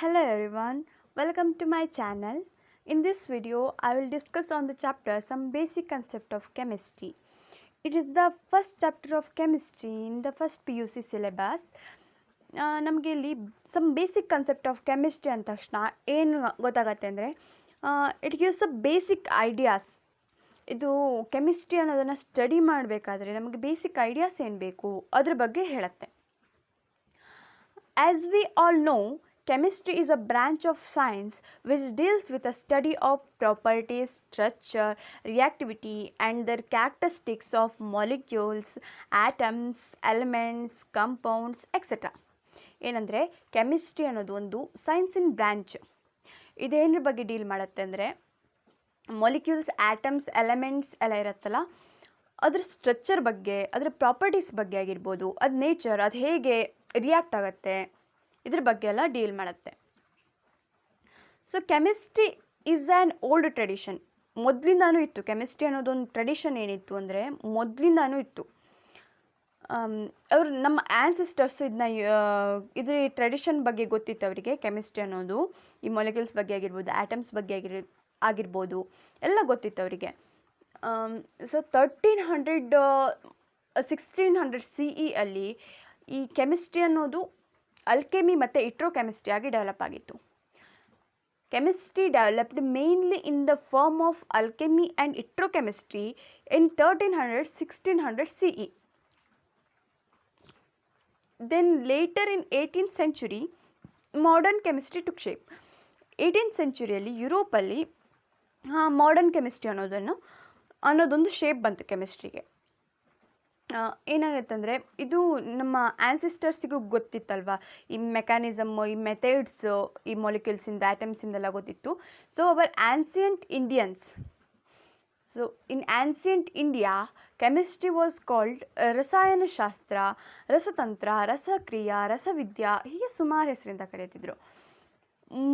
Hello everyone, welcome to my channel. In this video, I will discuss on the chapter some basic concept of chemistry. It is the first chapter of chemistry in the first PUC syllabus. ನಮಗೆ ಇಲ್ಲಿ some basic concept of chemistry ಅಂದ ತಕ್ಷಣ ಏನು ಗೊತ್ತಾಗತ್ತೆ ಅಂದರೆ it gives a basic ideas. ಇದು chemistry ಅನ್ನೋದನ್ನು study ಮಾಡಬೇಕಾದ್ರೆ ನಮಗೆ ಬೇಸಿಕ್ ಐಡಿಯಾಸ್ ಏನು ಬೇಕು ಅದ್ರ ಬಗ್ಗೆ ಹೇಳುತ್ತೆ. As we all know, chemistry is a branch of science which deals with the study of properties, structure, reactivity, and their characteristics of molecules, atoms, elements, compounds, etc. ಏನಂದರೆ chemistry ಅನ್ನೋದು ಒಂದು ಸೈನ್ಸಿನ branch. ಇದೇನರ ಬಗ್ಗೆ deal ಮಾಡುತ್ತೆ ಅಂದರೆ molecules, atoms, elements ಎಲ್ಲ ಇರುತ್ತಲ್ಲ, ಅದ್ರ structure ಬಗ್ಗೆ, ಅದರ ಪ್ರಾಪರ್ಟೀಸ್ ಬಗ್ಗೆ ಆಗಿರ್ಬೋದು, ಅದು ನೇಚರ್, ಅದು ಹೇಗೆ ರಿಯಾಕ್ಟ್ ಆಗುತ್ತೆ, ಇದ್ರ ಬಗ್ಗೆ ಎಲ್ಲ ಡೀಲ್ ಮಾಡುತ್ತೆ. So chemistry is an old tradition. ಮೊದಲಿಂದಾನೂ ಇತ್ತು. ಕೆಮಿಸ್ಟ್ರಿ ಅನ್ನೋದೊಂದು ಟ್ರೆಡಿಷನ್ ಏನಿತ್ತು ಅಂದರೆ ಮೊದಲಿಂದಾನೂ ಇತ್ತು. ಅವರು ನಮ್ಮ ಆ್ಯನ್ಸಿಸ್ಟರ್ಸು ಇದ್ರ ಟ್ರೆಡಿಷನ್ ಬಗ್ಗೆ ಗೊತ್ತಿತ್ತು ಅವರಿಗೆ. ಕೆಮಿಸ್ಟ್ರಿ ಅನ್ನೋದು ಈ ಮಾಲಿಕ್ಯೂಲ್ಸ್ ಬಗ್ಗೆ ಆಗಿರ್ಬೋದು, ಆಟಮ್ಸ್ ಬಗ್ಗೆ ಆಗಿರ್ಬೋದು ಎಲ್ಲ ಗೊತ್ತಿತ್ತು ಅವರಿಗೆ. ಸೊ 1600 CE ಅಲ್ಲಿ ಈ ಕೆಮಿಸ್ಟ್ರಿ ಅನ್ನೋದು ಅಲ್ಕೆಮಿ ಮತ್ತು ಇಟ್ರೋಕೆಮಿಸ್ಟ್ರಿ ಆಗಿ ಡೆವಲಪ್ ಆಗಿತ್ತು. Chemistry developed mainly in the form of alchemy and iatrochemistry in 1600 CE. Then later in 18th century, modern chemistry took shape. 18th centuryಯಲ್ಲಿ ಯುರೋಪಲ್ಲಿ ಮಾಡರ್ನ್ ಕೆಮಿಸ್ಟ್ರಿ ಅನ್ನೋದೊಂದು ಶೇಪ್ ಬಂತು ಕೆಮಿಸ್ಟ್ರಿಗೆ. ಏನಾಗುತ್ತೆ ಅಂದರೆ ಇದು ನಮ್ಮ ಆ್ಯನ್ಸಿಸ್ಟರ್ಸಿಗೂ ಗೊತ್ತಿತ್ತಲ್ವ, ಈ ಮೆಕ್ಯಾನಿಸಮ್, ಈ ಮೆಥಡ್ಸು, ಈ ಮಾಲಿಕ್ಯೂಲ್ಸಿಂದ, ಆಟಮ್ಸಿಂದೆಲ್ಲ ಗೊತ್ತಿತ್ತು. So our ancient Indians, so in ancient India chemistry was called ರಸಾಯನಶಾಸ್ತ್ರ, ರಸತಂತ್ರ, ರಸಕ್ರಿಯಾ, ರಸವಿದ್ಯಾ, ಹೀಗೆ ಸುಮಾರು ಹೆಸರಿಂದ ಕರೀತಿದ್ರು.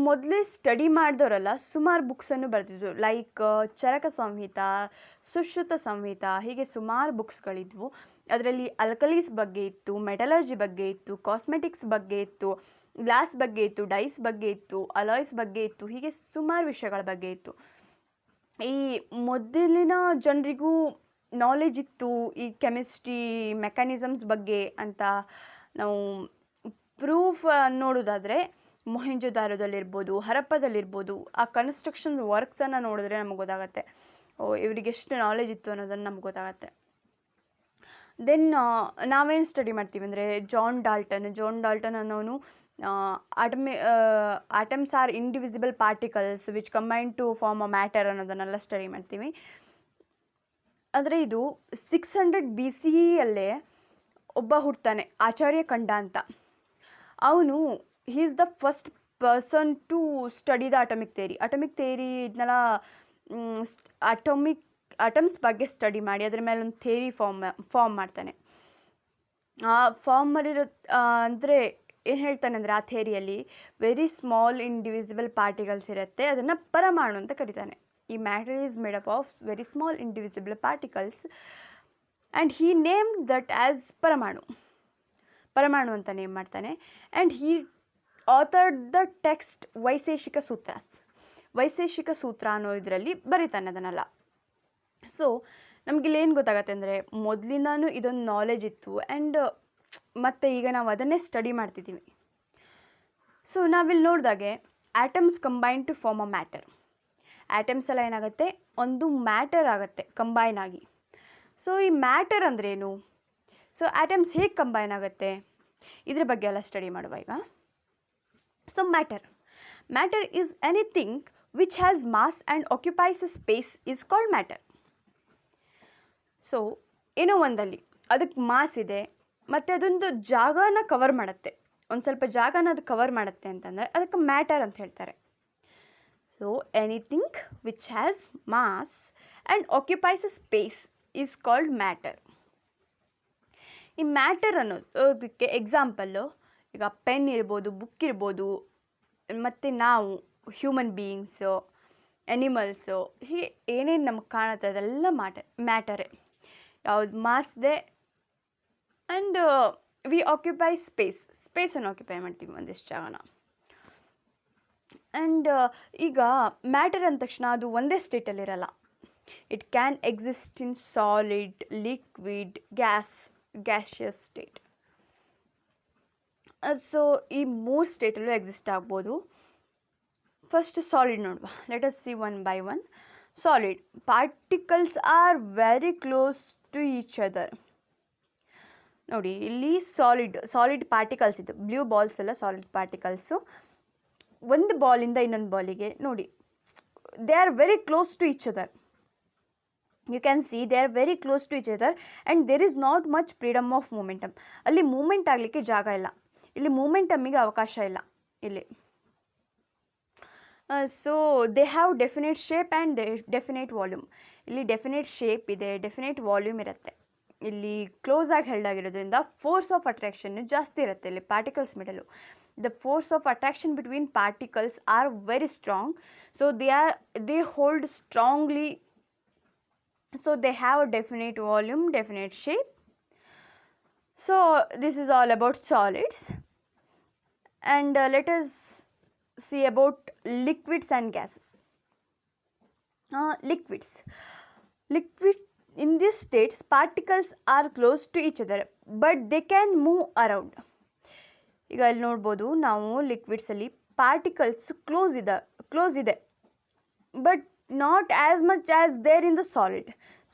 ಮೊದಲೇ ಸ್ಟಡಿ ಮಾಡಿದವರೆಲ್ಲ ಸುಮಾರು ಬುಕ್ಸನ್ನು ಬರೆದಿದ್ರು. ಲೈಕ್ ಚರಕ ಸಂಹಿತ, ಸುಶ್ರುತ ಸಂಹಿತ, ಹೀಗೆ ಸುಮಾರು ಬುಕ್ಸ್ಗಳಿದ್ವು. ಅದರಲ್ಲಿ ಅಲ್ಕಲೀಸ್ ಬಗ್ಗೆ ಇತ್ತು, ಮೆಟಲರ್ಜಿ ಬಗ್ಗೆ ಇತ್ತು, ಕಾಸ್ಮೆಟಿಕ್ಸ್ ಬಗ್ಗೆ ಇತ್ತು, ಗ್ಲಾಸ್ ಬಗ್ಗೆ ಇತ್ತು, ಡೈಸ್ ಬಗ್ಗೆ ಇತ್ತು, ಅಲಾಯ್ಸ್ ಬಗ್ಗೆ ಇತ್ತು, ಹೀಗೆ ಸುಮಾರು ವಿಷಯಗಳ ಬಗ್ಗೆ ಇತ್ತು. ಈ ಮೊದಲಿನ ಜನರಿಗೂ ನಾಲೆಜ್ ಇತ್ತು ಈ ಕೆಮಿಸ್ಟ್ರಿ ಮೆಕ್ಯಾನಿಸಮ್ಸ್ ಬಗ್ಗೆ ಅಂತ ನಾವು ಪ್ರೂಫ್ ನೋಡೋದಾದರೆ ಮೊಹೆಂಜೊದಾರೋದಲ್ಲಿರ್ಬೋದು, ಹರಪ್ಪದಲ್ಲಿರ್ಬೋದು, ಆ ಕನ್ಸ್ಟ್ರಕ್ಷನ್ ವರ್ಕ್ಸನ್ನು ನೋಡಿದ್ರೆ ನಮಗೆ ಗೊತ್ತಾಗತ್ತೆ ಇವರಿಗೆ ಎಷ್ಟು ನಾಲೆಜ್ ಇತ್ತು ಅನ್ನೋದನ್ನು ನಮ್ಗೆ ಗೊತ್ತಾಗತ್ತೆ. ದೆನ್ ನಾವೇನು ಸ್ಟಡಿ ಮಾಡ್ತೀವಿ ಅಂದರೆ ಜಾನ್ ಡಾಲ್ಟನ್ ಅನ್ನೋನು atoms are indivisible particles which combine to form a matter ಅನ್ನೋದನ್ನೆಲ್ಲ ಸ್ಟಡಿ ಮಾಡ್ತೀವಿ. ಆದರೆ ಇದು 600 BCEಯಲ್ಲೇ ಒಬ್ಬ ಹುಡ್ತಾನೆ, ಆಚಾರ್ಯ ಕಂಡ ಅಂತ. ಅವನು he is the first person to study the atomic theory. ಇದನ್ನೆಲ್ಲ ಅಟಮ್ಸ್ ಬಗ್ಗೆ ಸ್ಟಡಿ ಮಾಡಿ ಅದ್ರ ಮೇಲೆ ಒಂದು ಥಿಯರಿ ಫಾರ್ಮ್ ಮಾಡ್ತಾನೆ. ಆ ಫಾರ್ಮಲ್ಲಿರೋ ಅಂದರೆ ಏನು ಹೇಳ್ತಾನೆ ಅಂದರೆ ಆ ಥಿಯರಿಯಲ್ಲಿ ವೆರಿ ಸ್ಮಾಲ್ ಇಂಡಿವಿಸಿಬಲ್ ಪಾರ್ಟಿಕಲ್ಸ್ ಇರುತ್ತೆ, ಅದನ್ನು ಪರಮಾಣು ಅಂತ ಕರೀತಾನೆ. ಈ matter is made up of very small indivisible particles and he name that as ಪರಮಾಣು ಅಂತ ನೇಮ್ ಮಾಡ್ತಾನೆ. And he authored the text Vaisheshika ಸೂತ್ರ ಅನ್ನೋ ಇದರಲ್ಲಿ ಬರೀತಾನೆ ಅದನ್ನೆಲ್ಲ. ಸೊ ನಮಗಿಲ್ಲೇನು ಗೊತ್ತಾಗತ್ತೆ ಅಂದರೆ ಮೊದಲಿಂದಾನು ಇದೊಂದು ನಾಲೆಜ್ ಇತ್ತು ಆ್ಯಂಡ್ ಮತ್ತು ಈಗ ನಾವು ಅದನ್ನೇ ಸ್ಟಡಿ ಮಾಡ್ತಿದ್ದೀವಿ. ಸೊ ನಾವಿಲ್ಲಿ ನೋಡಿದಾಗೆ atoms combine to form a matter. Atoms ಎಲ್ಲ ಏನಾಗುತ್ತೆ, ಒಂದು ಮ್ಯಾಟರ್ ಆಗುತ್ತೆ ಕಂಬೈನ್ ಆಗಿ. ಸೊ ಈ ಮ್ಯಾಟರ್ ಅಂದ್ರೇನು, ಸೊ ಆಟಮ್ಸ್ ಹೇಗೆ ಕಂಬೈನ್ ಆಗುತ್ತೆ, ಇದ್ರ ಬಗ್ಗೆ ಎಲ್ಲ ಸ್ಟಡಿ ಮಾಡುವ ಈಗ. So matter is anything which has mass and occupies a space is called matter. So ಏನೋ ಒಂದಲ್ಲಿ ಅದಕ್ಕೆ ಮಾಸ್ ಇದೆ ಮತ್ತು ಅದೊಂದು ಜಾಗನ ಕವರ್ ಮಾಡುತ್ತೆ, ಒಂದು ಸ್ವಲ್ಪ ಜಾಗನ ಅದು ಕವರ್ ಮಾಡುತ್ತೆ ಅಂತಂದರೆ ಅದಕ್ಕೆ ಮ್ಯಾಟರ್ ಅಂತ ಹೇಳ್ತಾರೆ. So anything which has mass and occupies a space is called matter. ಈ ಮ್ಯಾಟರ್ ಅನ್ನೋದಕ್ಕೆ ಎಕ್ಸಾಂಪಲ್ಲು ಈಗ ಪೆನ್ ಇರ್ಬೋದು, ಬುಕ್ ಇರ್ಬೋದು, ಮತ್ತು ನಾವು ಹ್ಯೂಮನ್ ಬೀಯಿಂಗ್ಸು, ಎನಿಮಲ್ಸು, ಹೀಗೆ ಏನೇನು ನಮಗೆ ಕಾಣುತ್ತೆ ಅದೆಲ್ಲ ಮ್ಯಾಟರೇ. ಯಾವುದು ಮಾಸ್ ಇದೆ ಆ್ಯಂಡ್ ವಿ ಆಕ್ಯುಪೈ ಸ್ಪೇಸನ್ನು ಆಕ್ಯುಪೈ ಮಾಡ್ತೀವಿ ಒಂದಿಷ್ಟು ಜಾಗನ. ಆ್ಯಂಡ್ ಈಗ ಮ್ಯಾಟರ್ ಅಂದ ತಕ್ಷಣ ಅದು ಒಂದೇ ಸ್ಟೇಟಲ್ಲಿರಲ್ಲ. It can exist in solid, liquid, gaseous state. So ಈ 3 ಸ್ಟೇಟಲ್ಲೂ ಎಕ್ಸಿಸ್ಟ್ ಆಗ್ಬೋದು. ಫಸ್ಟ್ ಸಾಲಿಡ್ ನೋಡುವ. Let us see one by one. Solid particles are very close to each other. ನೋಡಿ ಇಲ್ಲಿ ಸಾಲಿಡ್ ಪಾರ್ಟಿಕಲ್ಸ್ ಇದು. ಬ್ಲೂ ಬಾಲ್ಸ್ ಎಲ್ಲ ಸಾಲಿಡ್ ಪಾರ್ಟಿಕಲ್ಸು. ಒಂದು ಬಾಲಿಂದ ಇನ್ನೊಂದು ಬಾಲಿಗೆ ನೋಡಿ, they are very close to each other. You can see they are very close to each other and there is not much freedom of momentum. ಅಲ್ಲಿ moment ಆಗಲಿಕ್ಕೆ ಜಾಗ ಇಲ್ಲ, ಇಲ್ಲಿ ಮೂಮೆಂಟಮ್ಮಿಗೆ ಅವಕಾಶ ಇಲ್ಲ ಇಲ್ಲಿ. So they have definite shape and definite volume. ಇಲ್ಲಿ definite shape ಇದೆ, ಡೆಫಿನೇಟ್ ವಾಲ್ಯೂಮ್ ಇರುತ್ತೆ. ಇಲ್ಲಿ ಕ್ಲೋಸ್ ಆಗಿ ಹೆಲ್ಡ್ ಆಗಿರೋದ್ರಿಂದ ಫೋರ್ಸ್ ಆಫ್ ಅಟ್ರಾಕ್ಷನ್ನು ಜಾಸ್ತಿ ಇರುತ್ತೆ ಇಲ್ಲಿ particles ಮಿಡಲು. The force of attraction between particles are very strong, so they hold strongly, so they have a definite volume, definite shape. So this is all about solids. And let us see about liquids and gases. Liquids in these states particles are close to each other but they can move around. ಈಗ ಇಲ್ಲಿ ನೋಡ್ಬೋದು ನಾವು ಲಿಕ್ವಿಡ್ಸಲ್ಲಿ particles close ಇದೆ but not as much as there in the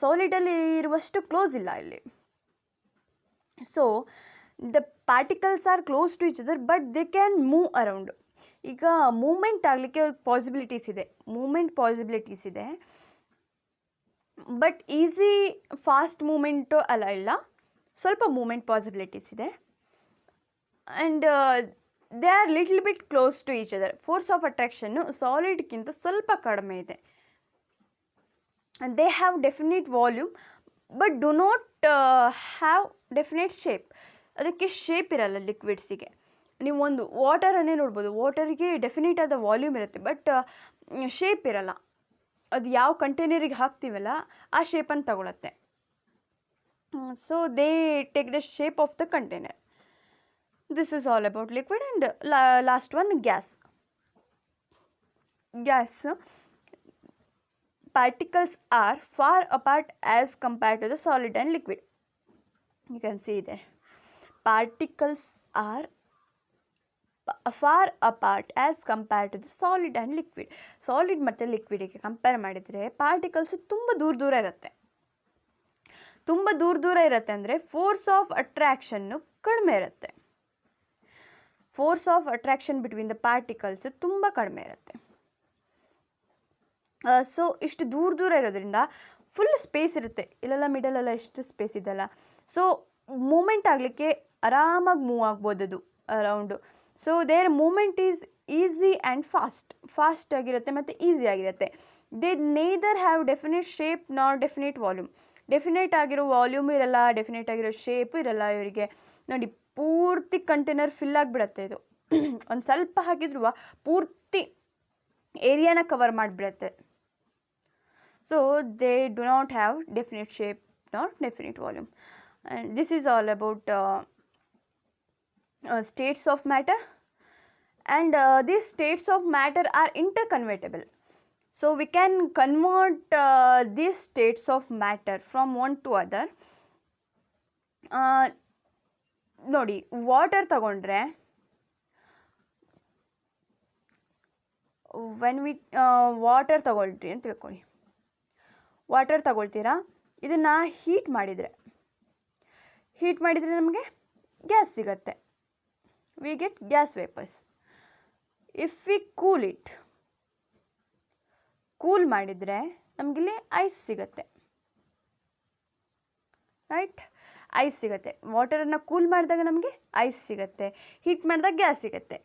ಸಾಲಿಡಲ್ಲಿ ಇರುವಷ್ಟು close ಇಲ್ಲ ಇಲ್ಲಿ. So the particles are close to each other but they can move around. ಈಗ ಮೂಮೆಂಟ್ ಆಗಲಿಕ್ಕೆ ಅವ್ರಿಗೆ ಪಾಸಿಬಿಲಿಟೀಸ್ ಇದೆ ಬಟ್ ಈಸಿ ಫಾಸ್ಟ್ ಮೂಮೆಂಟು ಇಲ್ಲ, ಸ್ವಲ್ಪ ಮೂಮೆಂಟ್ ಪಾಸಿಬಿಲಿಟೀಸ್ ಇದೆ. And they are little bit close to each other. Force of ಅಟ್ರಾಕ್ಷನ್ನು ಸಾಲಿಡ್ಗಿಂತ ಸ್ವಲ್ಪ ಕಡಿಮೆ ಇದೆ. They have definite volume but do not have definite shape. ಅದಕ್ಕೆ ಶೇಪ್ ಇರಲ್ಲ ಲಿಕ್ವಿಡ್ಸಿಗೆ. ನೀವು ಒಂದು ವಾಟರನ್ನೇ ನೋಡ್ಬೋದು, ವಾಟರಿಗೆ ಡೆಫಿನೇಟ್ ಆದ ವಾಲ್ಯೂಮ್ ಇರುತ್ತೆ ಬಟ್ ಶೇಪ್ ಇರಲ್ಲ. ಅದು ಯಾವ ಕಂಟೈನರಿಗೆ ಹಾಕ್ತೀವಲ್ಲ ಆ ಶೇಪನ್ನು ತಗೊಳುತ್ತೆ. So they take the shape of the container. This is all about liquid. And last one, gas. Particles are far apart as compared to the solid and liquid. You can see there. Particles are far apart as compared to the solid and liquid. Solid ಮತ್ತು ಲಿಕ್ವಿಡಿಗೆ compare ಮಾಡಿದರೆ particles ತುಂಬ ದೂರ ಇರುತ್ತೆ ಅಂದರೆ force of ಅಟ್ರಾಕ್ಷನ್ನು ಕಡಿಮೆ ಇರುತ್ತೆ. Force of attraction between the particles ತುಂಬ ಕಡಿಮೆ ಇರುತ್ತೆ. ಸೊ ಇಷ್ಟು ದೂರ ಇರೋದ್ರಿಂದ ಫುಲ್ ಸ್ಪೇಸ್ ಇರುತ್ತೆ. ಇಲ್ಲೆಲ್ಲ ಮಿಡಲೆಲ್ಲ ಎಷ್ಟು ಸ್ಪೇಸ್ ಇದೆಲ್ಲ. ಸೊ ಮೂಮೆಂಟ್ ಆಗಲಿಕ್ಕೆ ಆರಾಮಾಗಿ ಮೂವ್ ಆಗ್ಬೋದು ಅದು around. So there movement is easy and fast ಆಗಿರುತ್ತೆ ಮತ್ತು ಈಸಿ ಆಗಿರುತ್ತೆ. They neither have definite shape not definite volume. Definite ಆಗಿರೋ ವಾಲ್ಯೂಮ್ ಇರಲ್ಲ, ಡೆಫಿನೇಟ್ ಆಗಿರೋ ಶೇಪು ಇರಲ್ಲ ಇವರಿಗೆ. ನೋಡಿ ಪೂರ್ತಿ ಕಂಟೈನರ್ ಫಿಲ್ ಆಗಿಬಿಡತ್ತೆ ಇದು. ಒಂದು ಸ್ವಲ್ಪ ಹಾಕಿದ್ರು ಪೂರ್ತಿ ಏರಿಯಾನ ಕವರ್ ಮಾಡಿಬಿಡತ್ತೆ. So they do not have definite shape not definite volume. And this is all about states of matter. And these states of matter are interconvertible. So we can convert these states of matter from one to other. ನೋಡಿ water ತಗೊಂಡ್ರೆ water ತಗೊಳ್ರಿ ಅಂತ ತಿಳ್ಕೊಳ್ಳಿ. Water ತಗೊಳ್ತೀರಾ, ಇದನ್ನು heat ಮಾಡಿದರೆ ನಮಗೆ gas ಸಿಗತ್ತೆ. we get gas vapors. if we cool ಮಾಡಿದರೆ ನಮಗಿಲ್ಲಿ ಐಸ್ ಸಿಗತ್ತೆ. ರೈಟ್, ಐಸ್ ಸಿಗುತ್ತೆ. ವಾಟರನ್ನು ಕೂಲ್ ಮಾಡಿದಾಗ ನಮಗೆ ಐಸ್ ಸಿಗುತ್ತೆ, ಹೀಟ್ ಮಾಡಿದಾಗ ಗ್ಯಾಸ್ ಸಿಗುತ್ತೆ.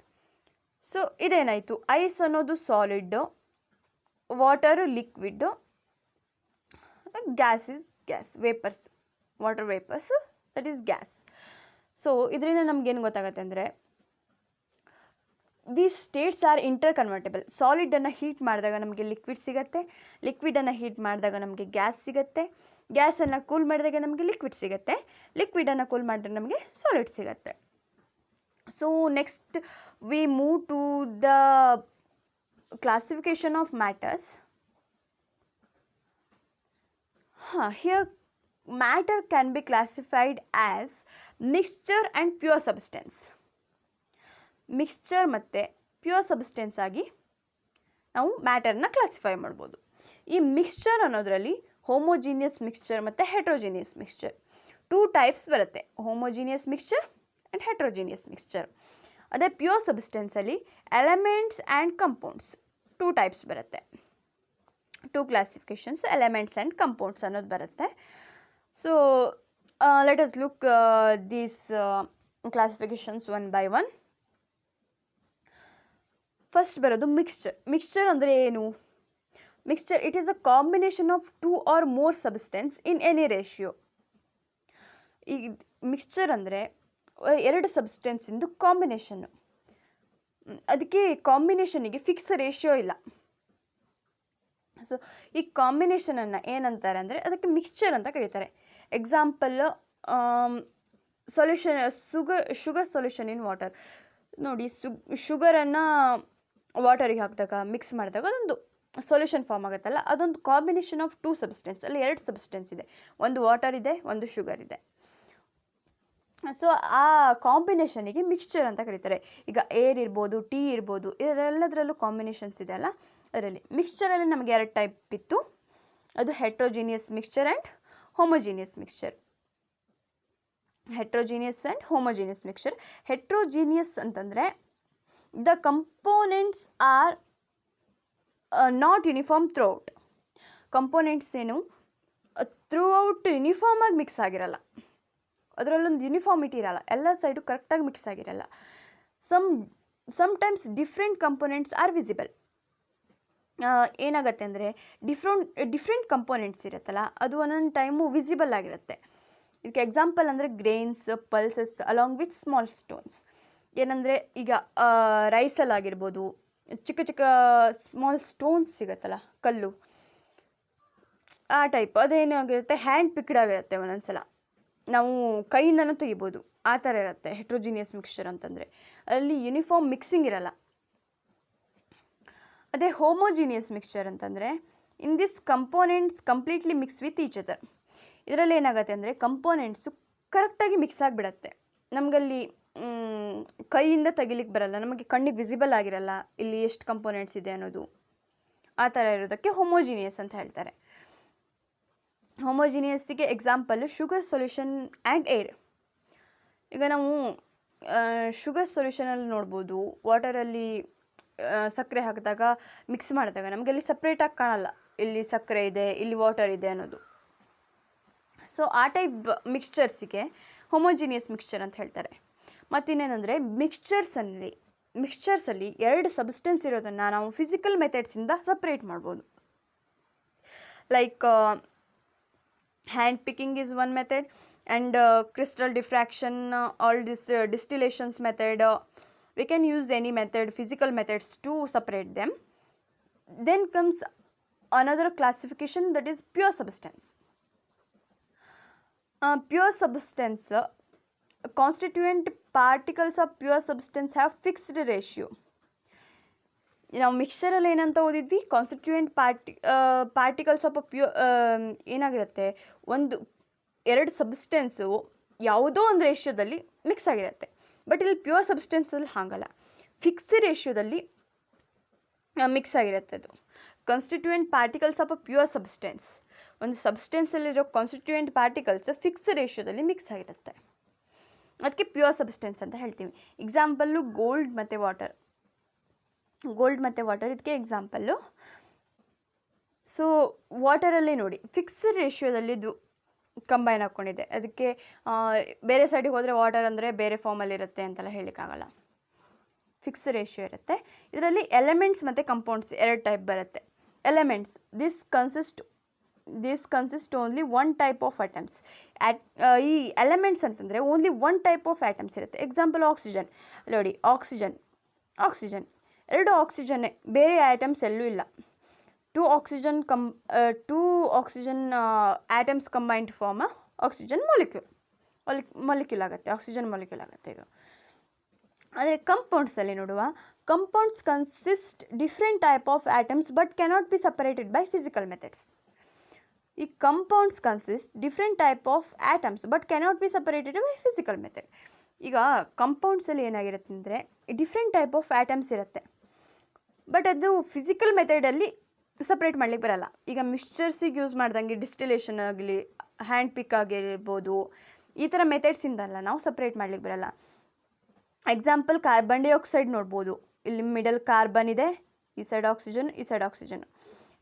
ಸೊ ಇದೇನಾಯಿತು, ಐಸ್ ಅನ್ನೋದು solid, water liquid, gas is gas, vapours, water vapours that is gas. So ಇದರಿಂದ ನಮಗೇನು ಗೊತ್ತಾಗುತ್ತೆ ಅಂದರೆ ದೀಸ್ ಸ್ಟೇಟ್ಸ್ ಆರ್ ಇಂಟರ್ಕನ್ವರ್ಟಬಲ್. ಸಾಲಿಡನ್ನು ಹೀಟ್ ಮಾಡಿದಾಗ ನಮಗೆ ಲಿಕ್ವಿಡ್ ಸಿಗುತ್ತೆ, ಲಿಕ್ವಿಡನ್ನು ಹೀಟ್ ಮಾಡಿದಾಗ ನಮಗೆ ಗ್ಯಾಸ್ ಸಿಗುತ್ತೆ, ಗ್ಯಾಸನ್ನು ಕೂಲ್ ಮಾಡಿದಾಗ ನಮಗೆ ಲಿಕ್ವಿಡ್ ಸಿಗುತ್ತೆ, ಲಿಕ್ವಿಡನ್ನು ಕೂಲ್ ಮಾಡಿದ್ರೆ ನಮಗೆ ಸಾಲಿಡ್ ಸಿಗುತ್ತೆ. So next we move to the classification of matters. Here matter can be classified as mixture and pure substance. Mixture ಮತ್ತು ಪ್ಯೂರ್ ಸಬ್ಸ್ಟೆನ್ಸ್ ಆಗಿ ನಾವು ಮ್ಯಾಟರ್ನ ಕ್ಲಾಸಿಫೈ ಮಾಡ್ಬೋದು. ಈ ಮಿಕ್ಸ್ಚರ್ ಅನ್ನೋದರಲ್ಲಿ ಹೋಮೋಜಿನಿಯಸ್ ಮಿಕ್ಸ್ಚರ್ ಮತ್ತು ಹೆಟ್ರೋಜಿನಿಯಸ್ ಮಿಕ್ಸ್ಚರ್ 2 ಟೈಪ್ಸ್ ಬರುತ್ತೆ, homogeneous mixture and heterogeneous mixture. ಅದೇ ಪ್ಯೂರ್ ಸಬ್ಸ್ಟೆನ್ಸಲ್ಲಿ ಎಲೆಮೆಂಟ್ಸ್ ಆ್ಯಂಡ್ ಕಂಪೌಂಡ್ಸ್ 2 ಟೈಪ್ಸ್ ಬರುತ್ತೆ, 2 ಕ್ಲಾಸಿಫಿಕೇಷನ್ಸ್, ಎಲೆಮೆಂಟ್ಸ್ ಆ್ಯಂಡ್ ಕಂಪೌಂಡ್ಸ್ ಅನ್ನೋದು ಬರುತ್ತೆ. So let us look these classifications one by one. First ಬರೋದು ಮಿಕ್ಸ್ಚರ್. ಮಿಕ್ಸ್ಚರ್ ಅಂದರೆ ಏನು? Mixture it is a combination of 2 or more substance in any ratio. ಈ mixture ಅಂದರೆ 2 ಸಬ್ಸ್ಟೆನ್ಸಿಂದು combination. ಅದಕ್ಕೆ ಕಾಂಬಿನೇಷನಿಗೆ fix ratio ಇಲ್ಲ. So ಈ ಕಾಂಬಿನೇಷನನ್ನು ಏನಂತಾರೆ ಅಂದರೆ ಅದಕ್ಕೆ ಮಿಕ್ಸ್ಚರ್ ಅಂತ ಕರೀತಾರೆ. Example solution sugar solution in water. ನೋಡಿ, ಶುಗರನ್ನು ವಾಟರಿಗೆ ಹಾಕಿದಾಗ ಮಿಕ್ಸ್ ಮಾಡಿದಾಗ ಅದೊಂದು ಸೊಲ್ಯೂಷನ್ ಫಾರ್ಮ್ ಆಗುತ್ತಲ್ಲ, ಅದೊಂದು ಕಾಂಬಿನೇಷನ್ ಆಫ್ 2 ಸಬ್ಸ್ಟೆನ್ಸ್. ಅಲ್ಲಿ 2 ಸಬ್ಸ್ಟೆನ್ಸ್ ಇದೆ, ಒಂದು ವಾಟರ್ ಇದೆ, ಒಂದು ಶುಗರ್ ಇದೆ. ಸೊ ಆ ಕಾಂಬಿನೇಷನಿಗೆ ಮಿಕ್ಸ್ಚರ್ ಅಂತ ಕರೀತಾರೆ. ಈಗ ಏರ್ ಇರ್ಬೋದು, ಟೀ ಇರ್ಬೋದು, ಇದರೆಲ್ಲದರಲ್ಲೂ ಕಾಂಬಿನೇಷನ್ಸ್ ಇದೆ ಅಲ್ಲ, ಅದರಲ್ಲಿ ಮಿಕ್ಸ್ಚರಲ್ಲಿ ನಮಗೆ 2 ಟೈಪ್ ಇತ್ತು. ಅದು heterogeneous mixture and homogeneous mixture. Heterogeneous and homogeneous mixture. Heterogeneous ಅಂತಂದರೆ the components are not uniform throughout. Components ಏನು ಥ್ರೂಔಟ್ ಯೂನಿಫಾರ್ಮಾಗಿ ಮಿಕ್ಸ್ ಆಗಿರಲ್ಲ, ಅದರಲ್ಲೊಂದು ಯೂನಿಫಾರ್ಮಿಟಿ ಇರಲ್ಲ, ಎಲ್ಲ ಸೈಡು ಕರೆಕ್ಟಾಗಿ ಮಿಕ್ಸ್ ಆಗಿರಲ್ಲ. Sometimes different components are visible. ಏನಾಗುತ್ತೆ ಅಂದರೆ ಡಿಫ್ರೆಂಟ್ ಕಂಪೋನೆಂಟ್ಸ್ ಇರುತ್ತಲ್ಲ, ಅದು ಒಂದೊಂದು ಟೈಮು ವಿಸಿಬಲ್ ಆಗಿರುತ್ತೆ. ಇದಕ್ಕೆ ಎಕ್ಸಾಂಪಲ್ ಅಂದರೆ grains, pulses along with small stones. ಏನಂದರೆ ಈಗ ರೈಸಲ್ಲಾಗಿರ್ಬೋದು ಚಿಕ್ಕ ಚಿಕ್ಕ ಸ್ಮಾಲ್ ಸ್ಟೋನ್ಸ್ ಸಿಗುತ್ತಲ್ಲ, ಕಲ್ಲು, ಆ ಟೈಪ್. ಅದೇನಾಗಿರುತ್ತೆ, ಹ್ಯಾಂಡ್ ಪಿಕ್ಡ್ ಆಗಿರುತ್ತೆ ಒಂದೊಂದು ಸಲ, ನಾವು ಕೈಯಿಂದನೂ ತೆಗಿಬೋದು, ಆ ಥರ ಇರುತ್ತೆ ಹೆಟ್ರೋಜಿನಿಯಸ್ ಮಿಕ್ಸ್ಚರ್ ಅಂತಂದರೆ. ಅಲ್ಲಿ ಯೂನಿಫಾರ್ಮ್ ಮಿಕ್ಸಿಂಗ್ ಇರಲ್ಲ. ಅದೇ ಹೋಮೋಜಿನಿಯಸ್ ಮಿಕ್ಸ್ಚರ್ ಅಂತಂದರೆ in this components completely mix with each other. ಇದರಲ್ಲಿ ಏನಾಗುತ್ತೆ ಅಂದರೆ ಕಂಪೋನೆಂಟ್ಸು ಕರೆಕ್ಟಾಗಿ ಮಿಕ್ಸ್ ಆಗಿಬಿಡತ್ತೆ. ನಮಗಲ್ಲಿ ಕೈಯಿಂದ ತೆಗಿಲಿಕ್ಕೆ ಬರಲ್ಲ, ನಮಗೆ ಕಣ್ಣಿಗೆ ವಿಸಿಬಲ್ ಆಗಿರಲ್ಲ ಇಲ್ಲಿ ಎಷ್ಟು ಕಂಪೋನೆಂಟ್ಸ್ ಇದೆ ಅನ್ನೋದು. ಆ ಥರ ಇರೋದಕ್ಕೆ ಹೋಮೋಜಿನಿಯಸ್ ಅಂತ ಹೇಳ್ತಾರೆ. ಹೋಮೋಜಿನಿಯಸ್ಸಿಗೆ example sugar solution and air. ಈಗ ನಾವು ಶುಗರ್ ಸೊಲ್ಯೂಷನಲ್ಲಿ ನೋಡ್ಬೋದು, ವಾಟರಲ್ಲಿ ಸಕ್ಕರೆ ಹಾಕಿದಾಗ ಮಿಕ್ಸ್ ಮಾಡಿದಾಗ ನಮಗಲ್ಲಿ ಸಪ್ರೇಟಾಗಿ ಕಾಣಲ್ಲ, ಇಲ್ಲಿ ಸಕ್ಕರೆ ಇದೆ, ಇಲ್ಲಿ ವಾಟರ್ ಇದೆ ಅನ್ನೋದು. ಸೊ ಆ ಟೈಪ್ ಮಿಕ್ಸ್ಚರ್ಸಿಗೆ ಹೋಮೋಜಿನಿಯಸ್ ಮಿಕ್ಸ್ಚರ್ ಅಂತ ಹೇಳ್ತಾರೆ. ಮತ್ತಿನ್ನೇನೆಂದರೆ ಮಿಕ್ಸ್ಚರ್ಸಲ್ಲಿ 2 ಸಬ್ಸ್ಟೆನ್ಸ್ ಇರೋದನ್ನು ನಾವು ಫಿಸಿಕಲ್ ಮೆಥಡ್ಸಿಂದ ಸಪ್ರೇಟ್ ಮಾಡ್ಬೋದು. Like hand picking is one method and crystal diffraction, all this distillations method. We can use any method, physical methods to separate them. Then comes another classification, that is pure substance. Pure substance, constituent particles of pure substance have fixed ratio. ನಾವು ಮಿಕ್ಸ್ಚರಲ್ಲಿ ಏನಂತ ಓದಿದ್ವಿ, constituent particles of pure ಏನಾಗಿರುತ್ತೆ, 2 substance ಯಾವುದೋ ಒಂದು ರೇಷ್ಯೋದಲ್ಲಿ mix ಆಗಿರುತ್ತೆ. But ಇಲ್ಲಿ pure ಸಬ್ಸ್ಟೆನ್ಸಲ್ಲಿ ಹಾಗಲ್ಲ, fix ರೇಷ್ಯೋದಲ್ಲಿ mix ಆಗಿರುತ್ತೆ. ಅದು constituent particles of a pure substance, ಒಂದು ಸಬ್ಸ್ಟೆನ್ಸಲ್ಲಿರೋ ಕಾನ್ಸ್ಟಿಟ್ಯೂಯೆಂಟ್ ಪಾರ್ಟಿಕಲ್ಸ್ ಫಿಕ್ಸ್ ರೇಷ್ಯೋದಲ್ಲಿ ಮಿಕ್ಸ್ ಆಗಿರುತ್ತೆ, ಅದಕ್ಕೆ ಪ್ಯೂರ್ ಸಬ್ಸ್ಟೆನ್ಸ್ ಅಂತ ಹೇಳ್ತೀವಿ. ಎಕ್ಸಾಂಪಲ್ಲು ಗೋಲ್ಡ್ ಮತ್ತು ವಾಟರ್. ಇದಕ್ಕೆ ಎಕ್ಸಾಂಪಲ್ಲು. ಸೊ ವಾಟರಲ್ಲೇ ನೋಡಿ, ಫಿಕ್ಸ್ ರೇಷ್ಯೋದಲ್ಲಿ ಇದು ಕಂಬೈನ್ ಹಾಕ್ಕೊಂಡಿದೆ, ಅದಕ್ಕೆ ಬೇರೆ ಸೈಡಿಗೆ ಹೋದರೆ ವಾಟರ್ ಅಂದರೆ ಬೇರೆ ಫಾರ್ಮಲ್ಲಿರುತ್ತೆ ಅಂತೆಲ್ಲ ಹೇಳೋಕ್ಕಾಗಲ್ಲ, ಫಿಕ್ಸ್ ರೇಷ್ಯೋ ಇರುತ್ತೆ. ಇದರಲ್ಲಿ ಎಲಿಮೆಂಟ್ಸ್ ಮತ್ತು ಕಂಪೌಂಡ್ಸ್ 2 ಟೈಪ್ ಬರುತ್ತೆ. Elements, this consist only 1 type of items. ಈ ಎಲಿಮೆಂಟ್ಸ್ ಅಂತಂದರೆ ಓನ್ಲಿ 1 ಟೈಪ್ ಆಫ್ ಐಟಮ್ಸ್ ಇರುತ್ತೆ. ಎಕ್ಸಾಂಪಲ್ ಆಕ್ಸಿಜನ್ ನೋಡಿ, ಆಕ್ಸಿಜನ್ 2 ಆಕ್ಸಿಜನ್ನೇ, ಬೇರೆ ಐಟಮ್ಸ್ ಎಲ್ಲೂ ಇಲ್ಲ. 2 oxygen atoms combined to form a oxygen molecule ಆಗುತ್ತೆ, ಆಕ್ಸಿಜನ್ ಮಾಲಿಕ್ಯೂಲ್ ಆಗುತ್ತೆ ಇದು. ಆದರೆ ಕಂಪೌಂಡ್ಸಲ್ಲಿ ನೋಡುವ, compounds consist different type of atoms but cannot be separated by physical methods. ಈ compounds consist different type of atoms but cannot be separated by physical method. ಈಗ ಕಂಪೌಂಡ್ಸಲ್ಲಿ ಏನಾಗಿರುತ್ತೆ ಅಂದರೆ ಡಿಫ್ರೆಂಟ್ ಟೈಪ್ ಆಫ್ ಆಟಮ್ಸ್ ಇರುತ್ತೆ, ಬಟ್ ಅದು physical ಮೆಥಡಲ್ಲಿ separate ಮಾಡ್ಲಿಕ್ಕೆ ಬರಲ್ಲ. ಈಗ ಮಿಕ್ಸ್ಚರ್ಸಿಗೆ ಯೂಸ್ ಮಾಡ್ದಂಗೆ ಡಿಸ್ಟಿಲೇಷನ್ ಆಗಲಿ, ಹ್ಯಾಂಡ್ ಪಿಕ್ ಆಗಿರ್ಬೋದು, ಈ ಥರ ಮೆಥಡ್ಸಿಂದಲ್ಲ ನಾವು ಸಪ್ರೇಟ್ ಮಾಡ್ಲಿಕ್ಕೆ ಬರಲ್ಲ. ಎಕ್ಸಾಂಪಲ್ ಕಾರ್ಬನ್ ಡೈಆಕ್ಸೈಡ್ ನೋಡ್ಬೋದು, ಇಲ್ಲಿ ಮಿಡಲ್ ಕಾರ್ಬನ್ ಇದೆ, ಈ ಸೈಡ್ ಆಕ್ಸಿಜನ್, ಈ ಸೈಡ್ ಆಕ್ಸಿಜನ್.